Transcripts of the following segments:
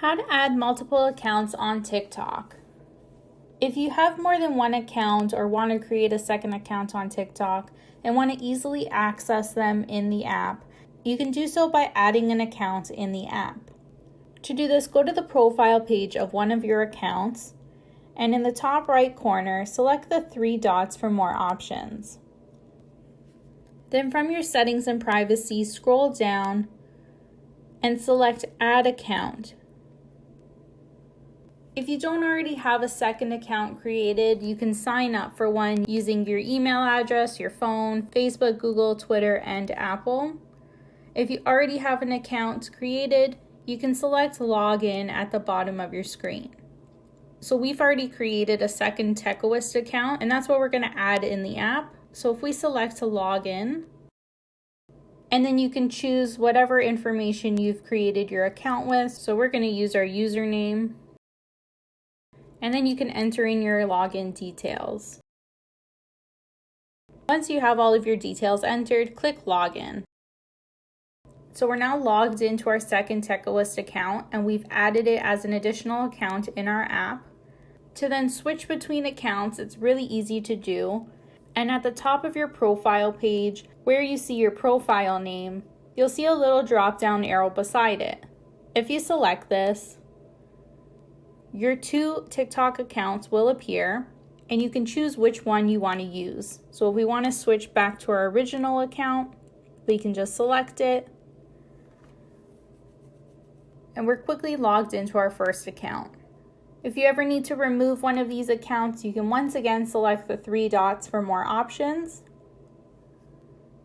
How to add multiple accounts on TikTok. If you have more than one account or want to create a second account on TikTok and want to easily access them in the app, you can do so by adding an account in the app. To do this, go to the profile page of one of your accounts, and in the top right corner, select the three dots for more options. Then from your settings and privacy, scroll down and select Add Account. If you don't already have a second account created, you can sign up for one using your email address, your phone, Facebook, Google, Twitter, and Apple. If you already have an account created, you can select Login at the bottom of your screen. So we've already created a second Techoist account, and that's what we're going to add in the app. So if we select to Login, and then you can choose whatever information you've created your account with. So we're going to use our username. And then you can enter in your login details. Once you have all of your details entered, click Login. So we're now logged into our second Techoist account, and we've added it as an additional account in our app. To then switch between accounts, it's really easy to do. And at the top of your profile page, where you see your profile name, you'll see a little drop-down arrow beside it. If you select this, your two TikTok accounts will appear, and you can choose which one you want to use. So if we want to switch back to our original account, we can just select it. And we're quickly logged into our first account. If you ever need to remove one of these accounts, you can once again select the three dots for more options.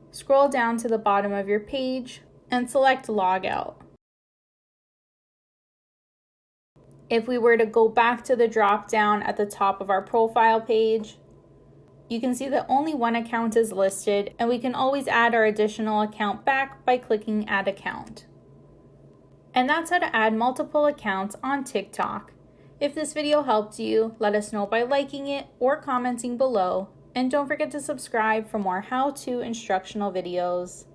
Scroll down to the bottom of your page and select Log Out. If we were to go back to the drop down at the top of our profile page, you can see that only one account is listed, and we can always add our additional account back by clicking Add Account. And that's how to add multiple accounts on TikTok. If this video helped you, let us know by liking it or commenting below, and don't forget to subscribe for more how-to instructional videos.